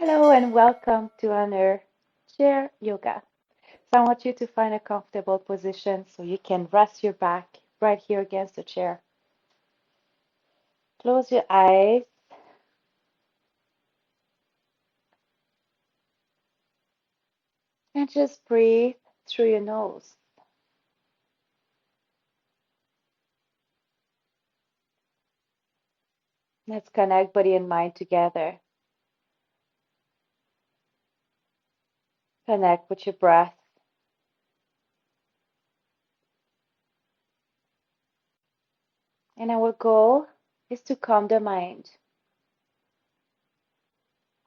Hello and welcome to another chair yoga. So I want you to find a comfortable position so you can rest your back right here against the chair. Close your eyes and just breathe through your nose. Let's connect body and mind together. Connect with your breath. And our goal is to calm the mind.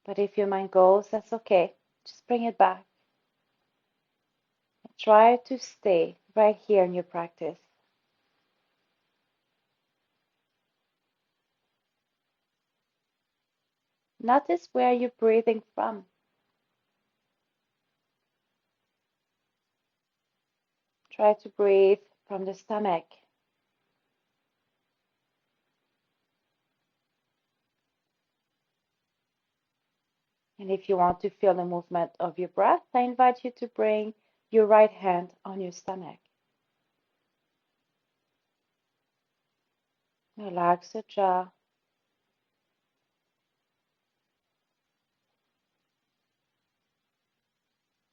But if your mind goes, that's okay. Just bring it back. Try to stay right here in your practice. Notice where you're breathing from. Try to breathe from the stomach. And if you want to feel the movement of your breath, I invite you to bring your right hand on your stomach. Relax the jaw.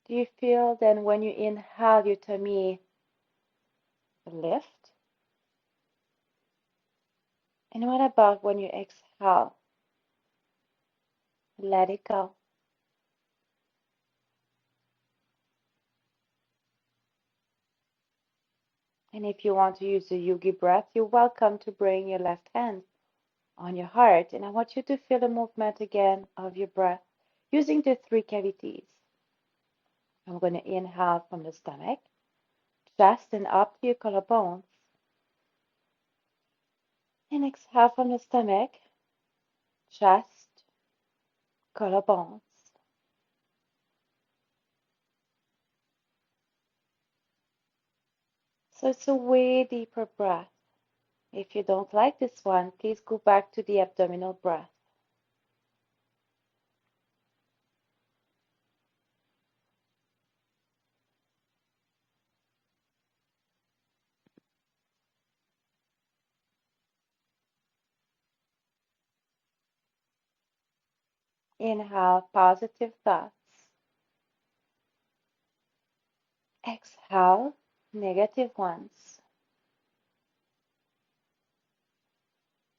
Do you feel then when you inhale your tummy lift? And what about when you exhale? Let it go. And if you want to use the yogi breath, you're welcome to bring your left hand on your heart. And I want you to feel the movement again of your breath using the three cavities. I'm going to inhale from the stomach, chest and up to your collarbones. And exhale from the stomach, chest, collarbones. So it's a way deeper breath. If you don't like this one, please go back to the abdominal breath. Inhale positive thoughts. Exhale negative ones.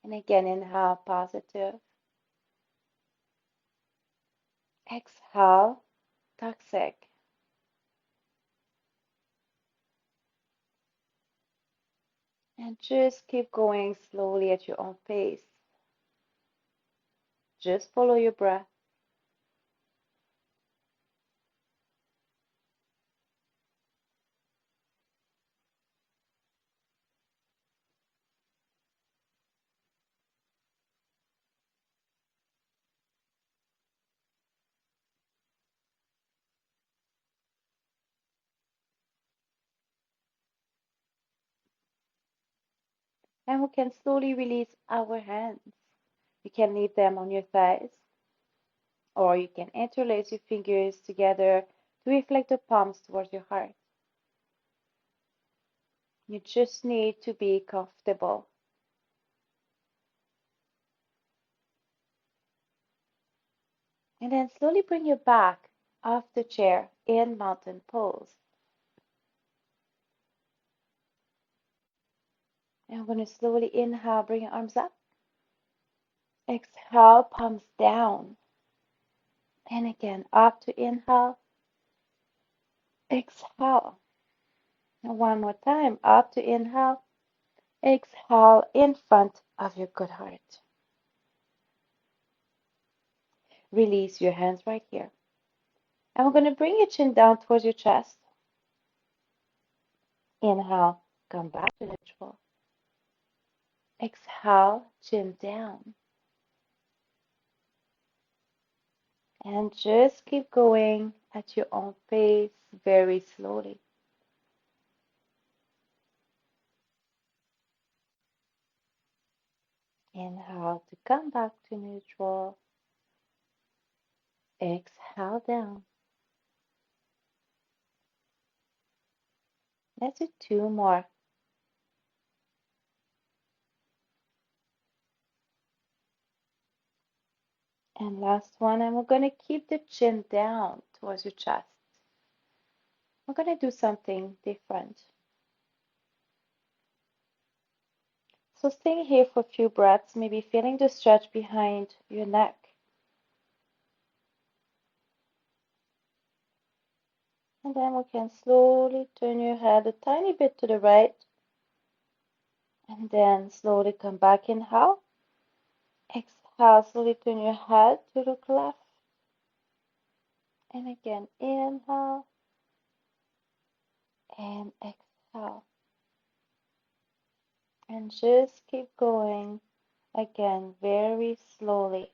And again, inhale positive. Exhale toxic. And just keep going slowly at your own pace. Just follow your breath. And we can slowly release our hands. You can leave them on your thighs, or you can interlace your fingers together to reflect the palms towards your heart. You just need to be comfortable. And then slowly bring your back off the chair in mountain pose. And I'm going to slowly inhale, bring your arms up. Exhale, palms down. And again, up to inhale. Exhale. And one more time, up to inhale. Exhale in front of your good heart. Release your hands right here. And we're going to bring your chin down towards your chest. Inhale, come back to neutral. Exhale, chin down. And just keep going at your own pace, very slowly. Inhale to come back to neutral. Exhale down. Let's do 2 more. And last one, and we're going to keep the chin down towards your chest. We're going to do something different. So staying here for a few breaths, maybe feeling the stretch behind your neck. And then we can slowly turn your head a tiny bit to the right. And then slowly come back. Inhale. Exhale, slowly turn your head to look left. And again, inhale. And exhale. And just keep going. Again, very slowly.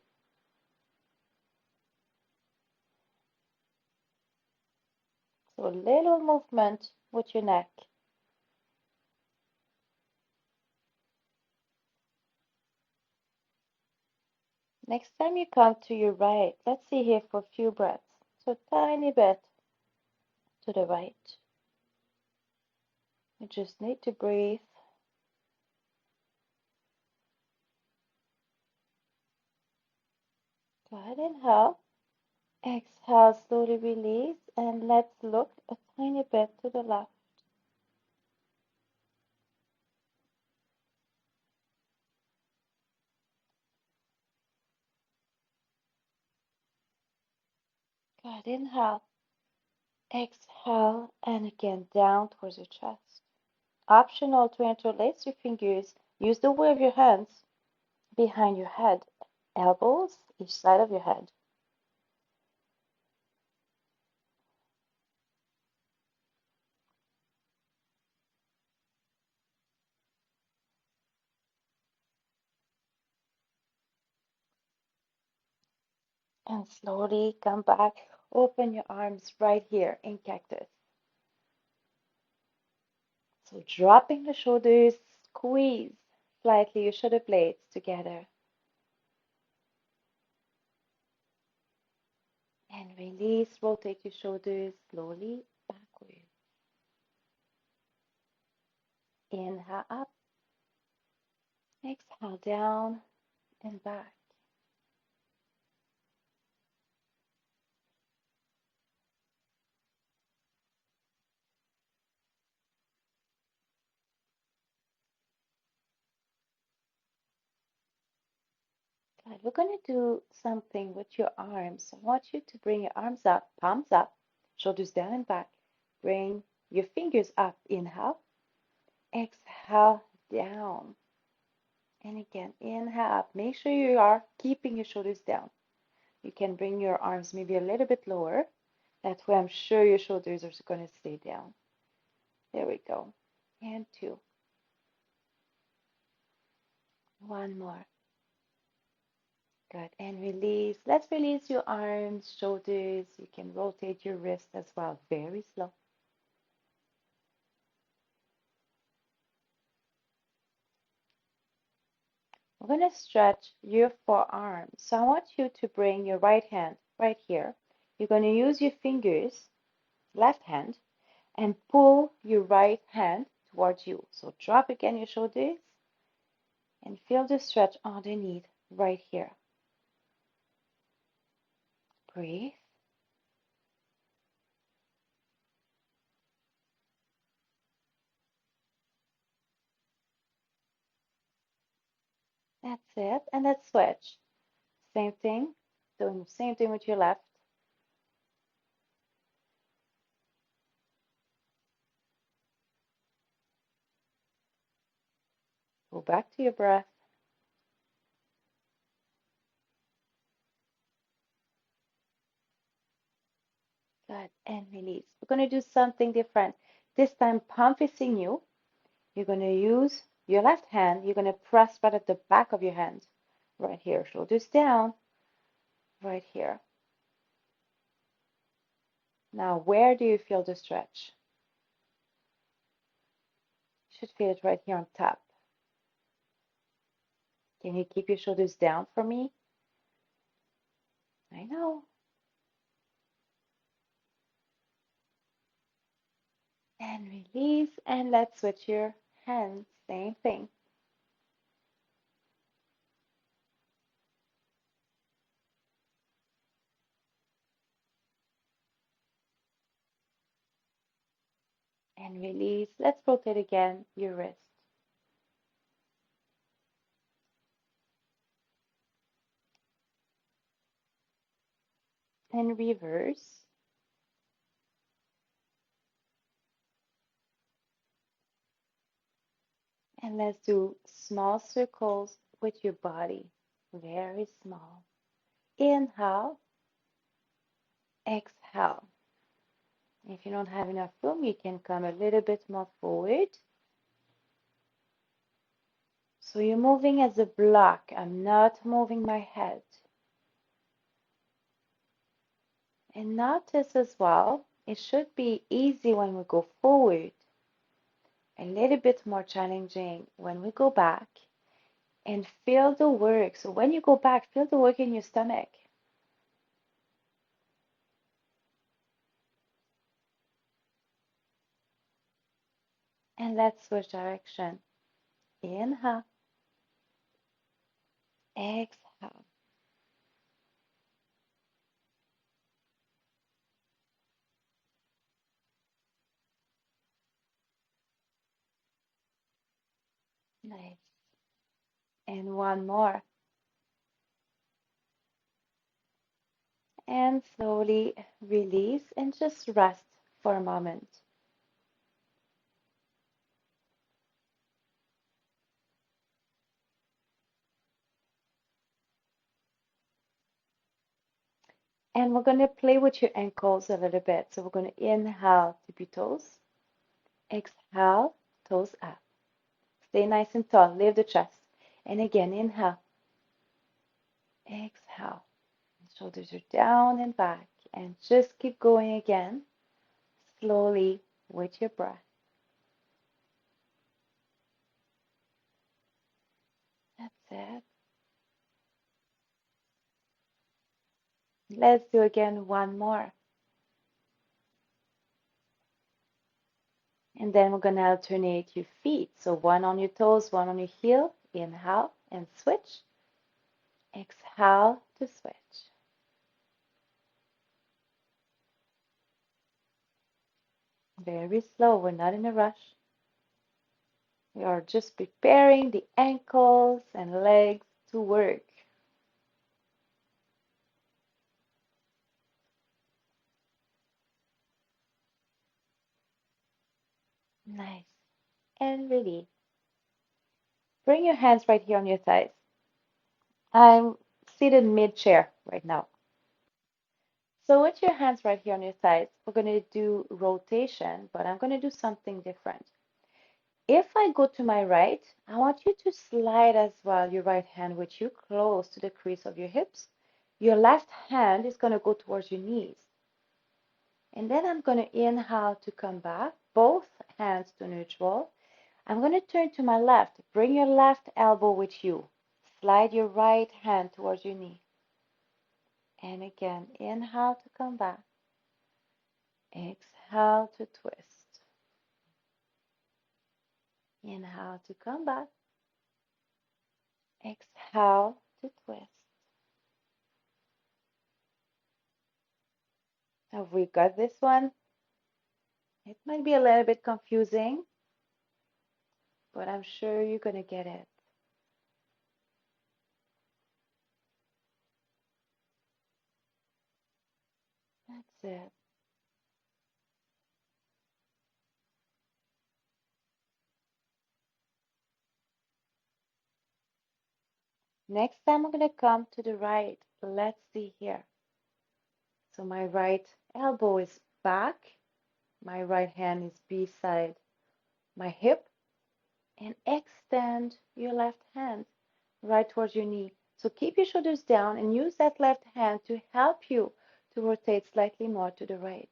So a little movement with your neck. Next time you come to your right, let's see here for a few breaths. So tiny bit to the right. You just need to breathe. Go ahead, inhale. Exhale, slowly release, and let's look a tiny bit to the left. Go ahead, inhale. Exhale, and again down towards your chest. Optional to interlace your fingers. Use the weight of your hands behind your head, elbows each side of your head. And slowly come back. Open your arms right here in cactus. So dropping the shoulders, squeeze slightly your shoulder blades together. And release, rotate your shoulders slowly backwards. Inhale up. Exhale down and back. Good. We're going to do something with your arms. I want you to bring your arms up, palms up, shoulders down and back. Bring your fingers up. Inhale. Exhale down. And again, inhale up. Make sure you are keeping your shoulders down. You can bring your arms maybe a little bit lower. That way I'm sure your shoulders are going to stay down. There we go. And 2. One more. Good. And release. Let's release your arms, shoulders. You can rotate your wrist as well. Very slow. We're going to stretch your forearm. So I want you to bring your right hand right here. You're going to use your fingers, left hand, and pull your right hand towards you. So drop again your shoulders and feel the stretch underneath right here. Breathe. That's it. And let's switch. Same thing. Doing the same thing with your left. Go back to your breath. Good. And release. We're going to do something different. This time, palm facing you. You're going to use your left hand. You're going to press right at the back of your hand. Right here. Shoulders down. Right here. Now, where do you feel the stretch? You should feel it right here on top. Can you keep your shoulders down for me? I know. And release. And let's switch your hands. Same thing. And release. Let's rotate again your wrist. And reverse. And let's do small circles with your body. Very small. Inhale. Exhale. If you don't have enough room, you can come a little bit more forward. So you're moving as a block. I'm not moving my head. And notice as well, it should be easy when we go forward, a little bit more challenging when we go back, and feel the work. So when you go back, feel the work in your stomach. And let's switch direction. Inhale, exhale. Nice. And one more. And slowly release and just rest for a moment. And we're going to play with your ankles a little bit. So we're going to inhale, tippy toes. Exhale, toes up. Stay nice and tall. Lift the chest. And again, inhale. Exhale. Shoulders are down and back. And just keep going again, slowly with your breath. That's it. Let's do again one more. And then we're going to alternate your feet. So one on your toes, one on your heel. Inhale and switch. Exhale to switch. Very slow. We're not in a rush. We are just preparing the ankles and legs to work. Nice. And release. Bring your hands right here on your thighs. I'm seated mid-chair right now. So with your hands right here on your thighs, we're going to do rotation, but I'm going to do something different. If I go to my right, I want you to slide as well your right hand with you close to the crease of your hips. Your left hand is going to go towards your knees. And then I'm going to inhale to come back, both hands to neutral. I'm going to turn to my left. Bring your left elbow with you. Slide your right hand towards your knee. And again, inhale to come back. Exhale to twist. Inhale to come back. Exhale to twist. Have we got this one? It might be a little bit confusing, but I'm sure you're going to get it. That's it. Next time we're going to come to the right. Let's see here. So my right elbow is back. My right hand is beside my hip. And extend your left hand right towards your knee. So keep your shoulders down and use that left hand to help you to rotate slightly more to the right.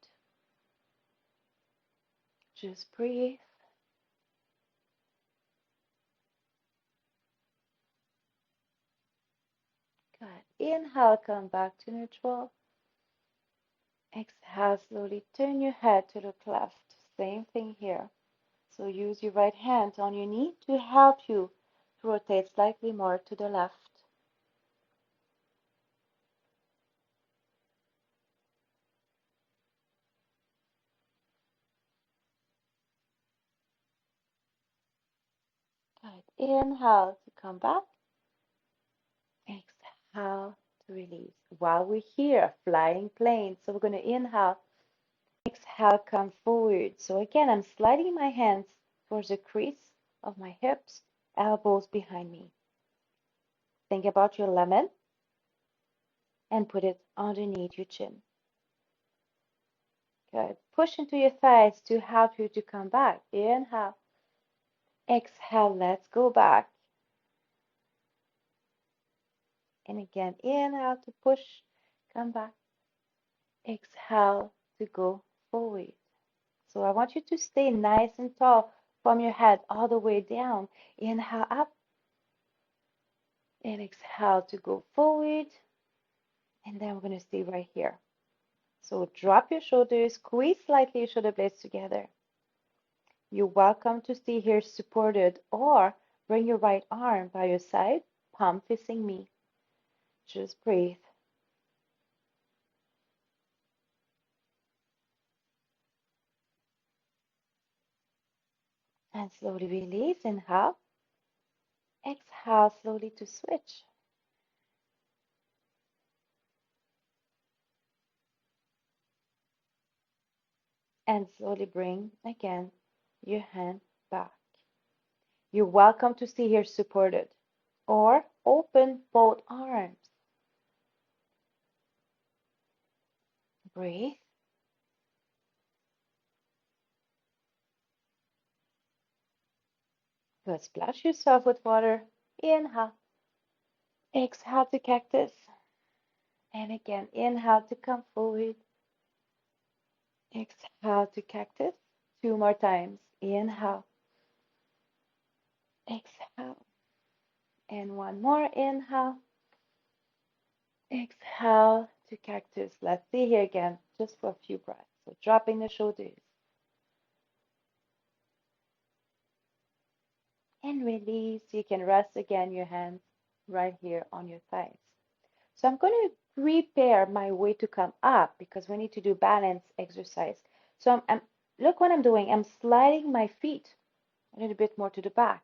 Just breathe. Good. Inhale, come back to neutral. Exhale, slowly turn your head to look left. same thing here. So use your right hand on your knee to help you to rotate slightly more to the left. Good. Inhale to come back. Exhale to release. While we're here, flying plane. So we're going to inhale. Exhale, come forward. So again, I'm sliding my hands towards the crease of my hips, elbows behind me. Think about your lemon and put it underneath your chin. Good. Push into your thighs to help you to come back. Inhale. Exhale, let's go back. And again, inhale to push, come back. Exhale to go forward. So I want you to stay nice and tall from your head all the way down. Inhale up. And exhale to go forward. And then we're going to stay right here. So drop your shoulders, squeeze slightly your shoulder blades together. You're welcome to stay here supported or bring your right arm by your side, palm facing me. Just breathe. And slowly release. Inhale. Exhale slowly to switch. And slowly bring again your hand back. You're welcome to stay here supported or open both arms. Breathe. Good. Splash yourself with water. Inhale. Exhale to cactus. And again, inhale to come forward. Exhale to cactus. 2 more times. Inhale. Exhale. And 1 more. Inhale. Exhale to cactus. Let's see here again, just for a few breaths. So dropping the shoulders. And release. You can rest again your hands right here on your thighs. So I'm going to prepare my way to come up because we need to do balance exercise. So look what I'm doing. I'm sliding my feet a little bit more to the back.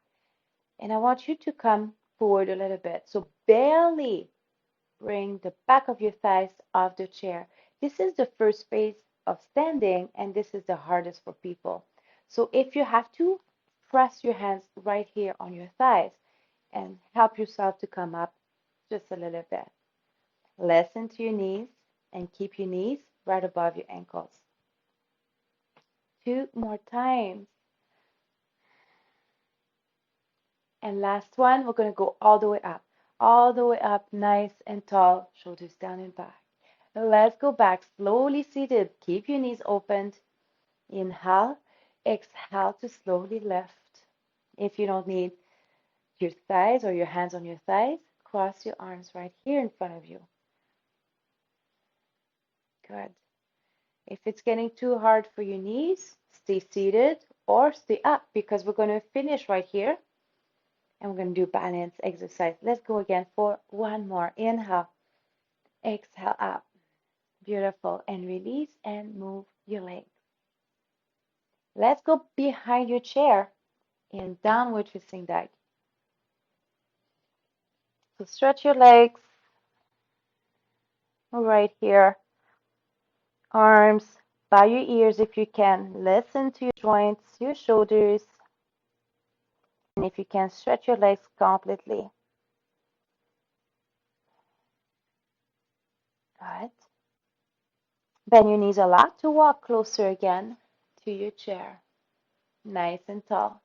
And I want you to come forward a little bit. So barely bring the back of your thighs off the chair. This is the first phase of standing, and this is the hardest for people. So if you have to, press your hands right here on your thighs and help yourself to come up just a little bit. Listen to your knees and keep your knees right above your ankles. 2 more times. And last one, we're going to go all the way up, nice and tall, shoulders down and back. Let's go back, slowly seated. Keep your knees opened. Inhale, exhale to slowly lift. If you don't need your thighs or your hands on your thighs, cross your arms right here in front of you. Good. If it's getting too hard for your knees, stay seated or stay up because we're going to finish right here. And we're going to do balance exercise. Let's go again for 1 more. Inhale, exhale up. Beautiful. And release and move your legs. Let's go behind your chair in downward facing dog. So stretch your legs right here. Arms by your ears if you can. Listen to your joints, your shoulders. And if you can, stretch your legs completely. Good. Bend your knees a lot to walk closer again to your chair. Nice and tall.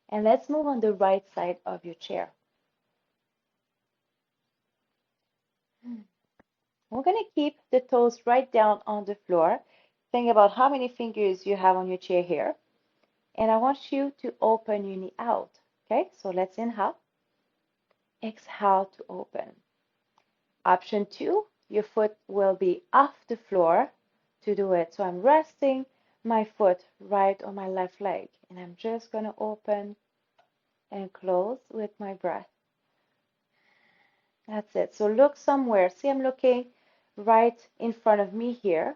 And let's move on the right side of your chair. We're going to keep the toes right down on the floor. Think about how many fingers you have on your chair here. And I want you to open your knee out. Okay, so let's inhale. Exhale to open. Option 2, your foot will be off the floor to do it. So I'm resting my foot right on my left leg, and I'm just going to open and close with my breath. That's it. So look somewhere. See, I'm looking right in front of me here.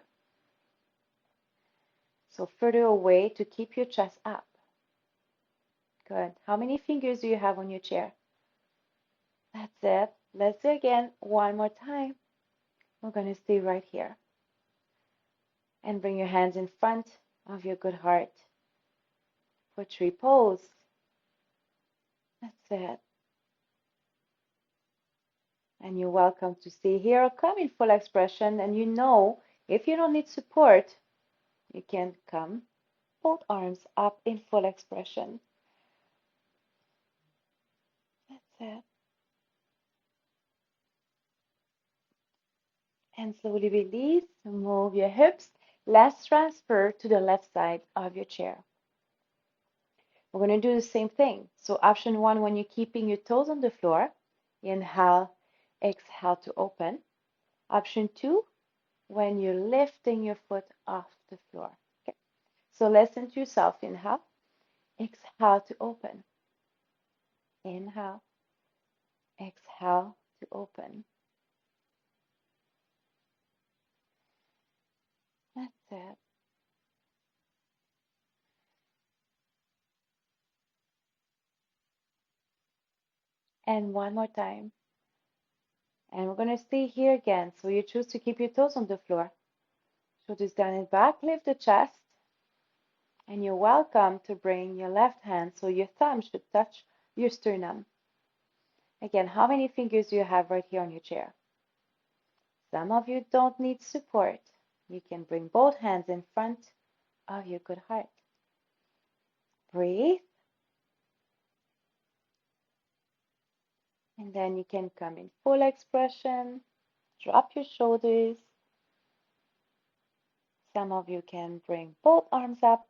So further away to keep your chest up. Good. How many fingers do you have on your chair? That's it. Let's do it again one more time. We're going to stay right here. And bring your hands in front of your good heart for tree pose. That's it. And you're welcome to stay here or come in full expression. And you know, if you don't need support, you can come both arms up in full expression. That's it. And slowly release, move your hips. Let's transfer to the left side of your chair. We're going to do the same thing. So option one, when you're keeping your toes on the floor, inhale, exhale to open. Option two, when you're lifting your foot off the floor. Okay. So listen to yourself. Inhale, exhale to open. Inhale, exhale to open. That's it. And one more time. And we're going to stay here again. So you choose to keep your toes on the floor. Shoulders down and back. Lift the chest. And you're welcome to bring your left hand so your thumb should touch your sternum. Again, how many fingers do you have right here on your chair? Some of you don't need support. You can bring both hands in front of your good heart. Breathe. And then you can come in full expression. Drop your shoulders. Some of you can bring both arms up.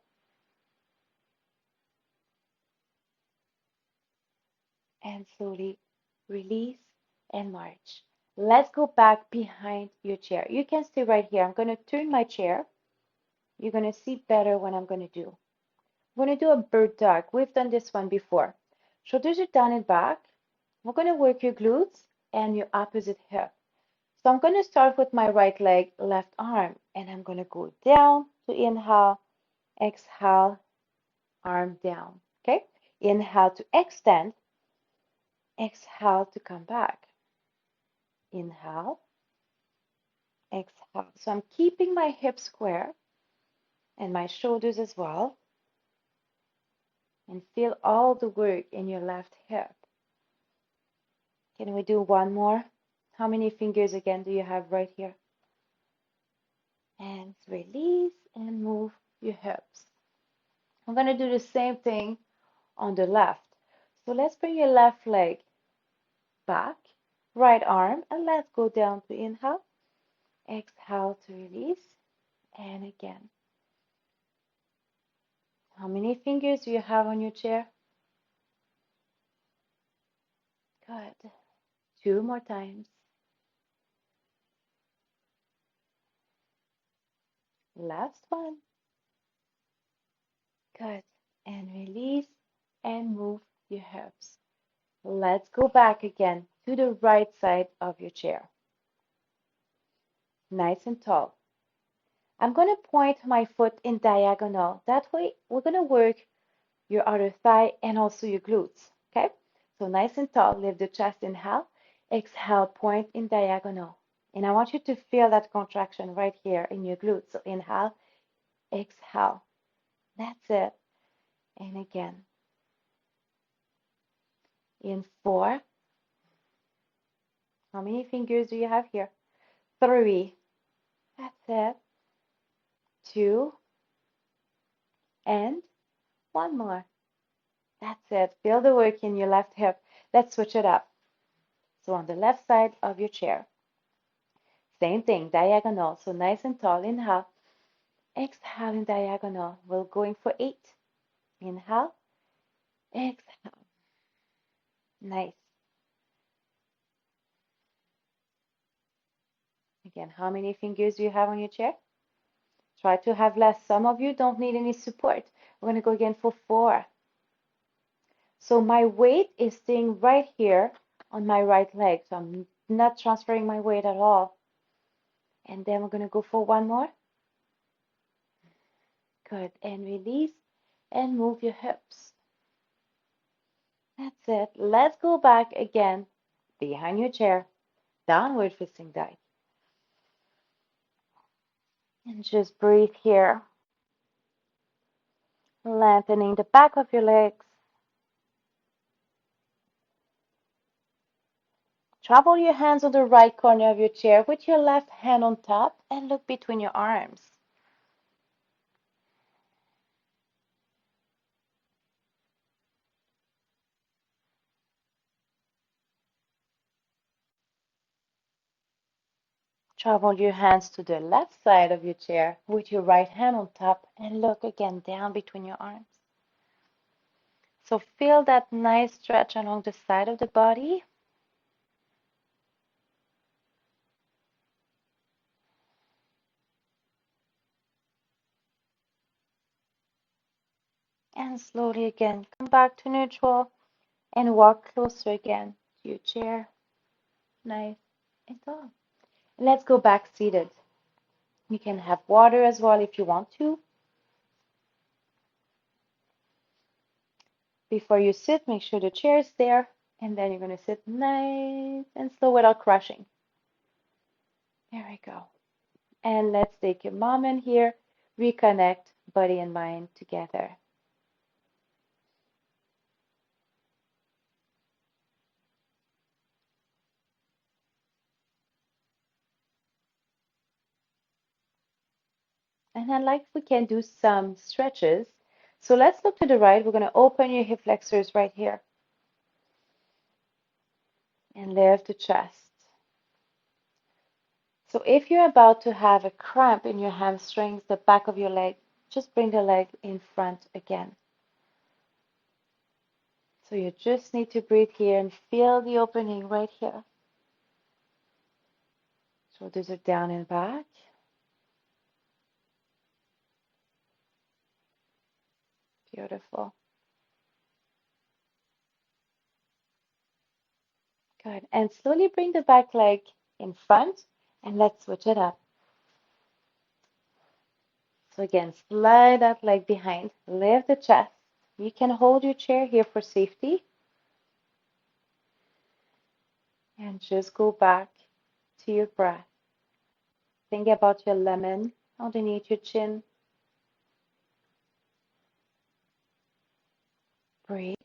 And slowly release and march. Let's go back behind your chair. You can stay right here. I'm going to turn my chair. You're going to see better what I'm going to do. I'm going to do a bird dog. We've done this one before. Shoulders are down and back. We're going to work your glutes and your opposite hip. So I'm going to start with my right leg, left arm, and I'm going to go down to inhale, exhale, arm down. Okay? Inhale to extend, exhale to come back. Inhale, exhale. So I'm keeping my hips square and my shoulders as well. And feel all the work in your left hip. Can we do one more? How many fingers again do you have right here? And release and move your hips. I'm going to do the same thing on the left. So let's bring your left leg back, right arm, and let's go down to inhale, exhale to release, and again. How many fingers do you have on your chair? Good. Two more times. Last one. Good. And release and move your hips. Let's go back again to the right side of your chair. Nice and tall. I'm going to point my foot in diagonal. That way, we're going to work your other thigh and also your glutes. Okay? So nice and tall. Lift the chest. Inhale. Exhale. Point in diagonal. And I want you to feel that contraction right here in your glutes. So inhale. Exhale. That's it. And again. In 4. How many fingers do you have here? 3. That's it. 2. And 1 more. That's it. Feel the work in your left hip. Let's switch it up. So on the left side of your chair. Same thing, diagonal. So nice and tall. Inhale. Exhale in diagonal. We're going for 8. Inhale. Exhale. Nice. Again, how many fingers do you have on your chair? Try to have less. Some of you don't need any support. We're going to go again for 4. So my weight is staying right here on my right leg. So I'm not transferring my weight at all. And then we're going to go for 1 more. Good. And release and move your hips. That's it. Let's go back again behind your chair. Downward facing dog. And just breathe here. Lengthening the back of your legs. Travel your hands on the right corner of your chair with your left hand on top and look between your arms. Travel your hands to the left side of your chair with your right hand on top and look again down between your arms. So feel that nice stretch along the side of the body. And slowly again, come back to neutral and walk closer again to your chair. Nice and tall. Let's go back seated. You can have water as well if you want to. Before you sit, make sure the chair is there, and then you're going to sit nice and slow without crushing. There we go. And let's take a moment here, reconnect body and mind together. And I'd like if we can do some stretches. So let's look to the right. We're going to open your hip flexors right here. And lift the chest. So if you're about to have a cramp in your hamstrings, the back of your leg, just bring the leg in front again. So you just need to breathe here and feel the opening right here. Shoulders are down and back. Beautiful. Good. And slowly bring the back leg in front and let's switch it up. So again, slide that leg behind, lift the chest. You can hold your chair here for safety. And just go back to your breath. Think about your lemon underneath your chin. Breathe.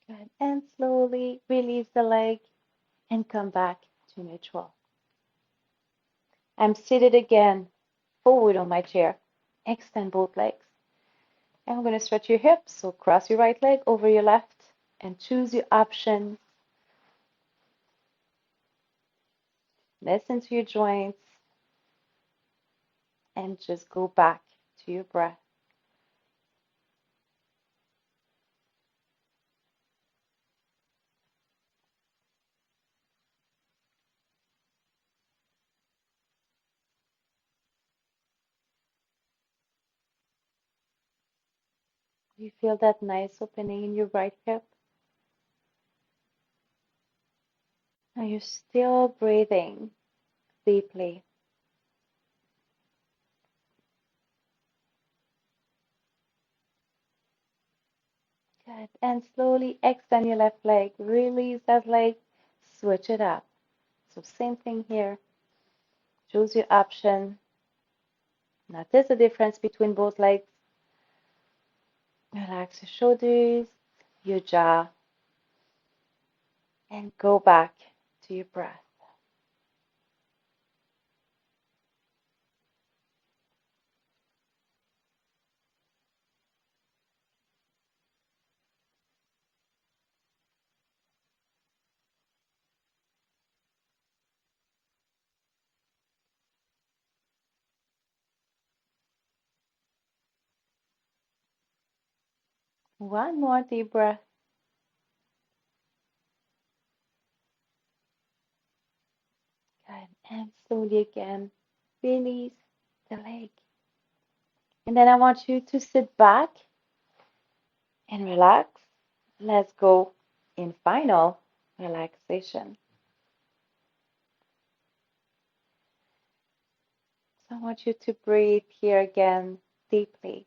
Good. And slowly release the leg and come back to neutral. I'm seated again, forward on my chair. Extend both legs. And I'm going to stretch your hips. So cross your right leg over your left and choose your option. Listen to your joints and just go back to your breath. You feel that nice opening in your right hip? Now you're still breathing deeply. Good. And slowly extend your left leg. Release that leg. Switch it up. So same thing here. Choose your option. Notice the difference between both legs. Relax your shoulders, your jaw, and go back to your breath. One more deep breath. Good. And slowly again, release the leg. And then I want you to sit back and relax. Let's go in final relaxation. So I want you to breathe here again deeply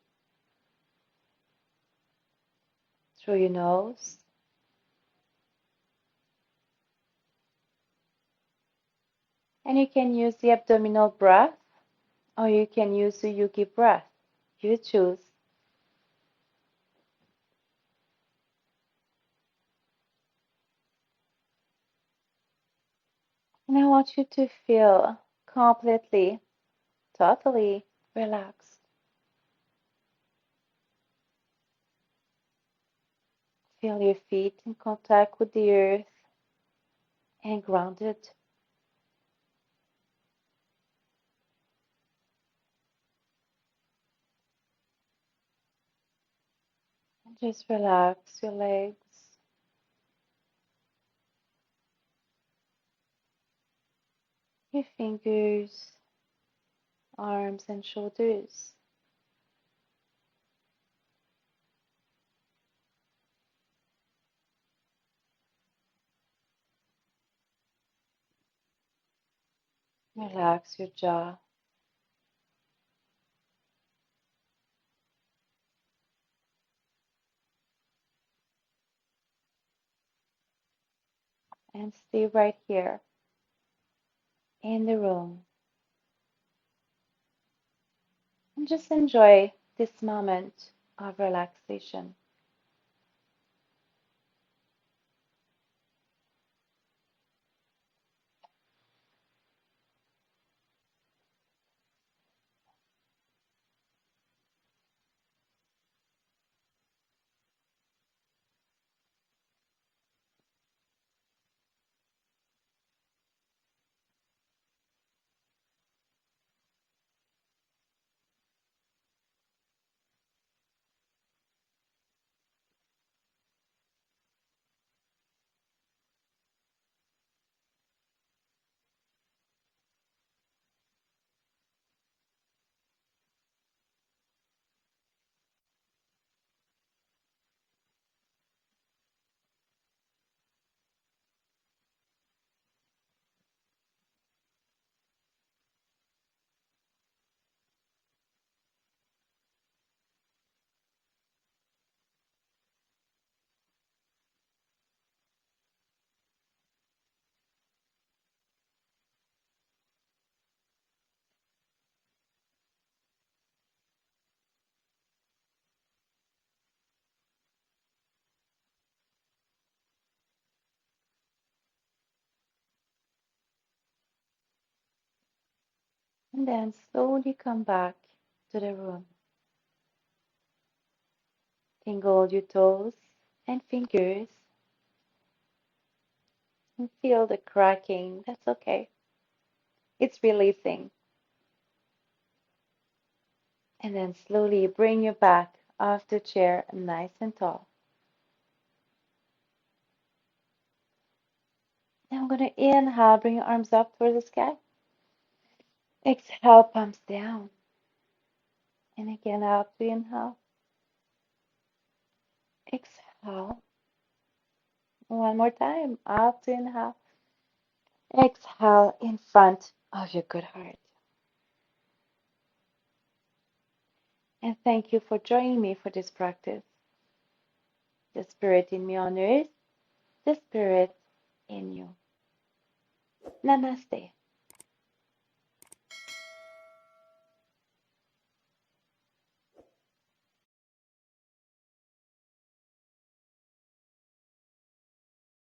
through your nose. And you can use the abdominal breath or you can use the yogi breath. You choose. And I want you to feel completely, totally relaxed. Feel your feet in contact with the earth and grounded. And just relax your legs, your fingers, arms, and shoulders. Relax your jaw. And stay right here in the room. And just enjoy this moment of relaxation. And then slowly come back to the room. Tingle your toes and fingers and feel the cracking. That's okay. It's releasing. And then slowly bring your back off the chair nice and tall. Now I'm going to inhale, bring your arms up toward the sky. Exhale, palms down. And again, out to inhale. Exhale. One more time. Out to inhale. Exhale in front of your good heart. And thank you for joining me for this practice. The spirit in me honors the spirit in you. Namaste.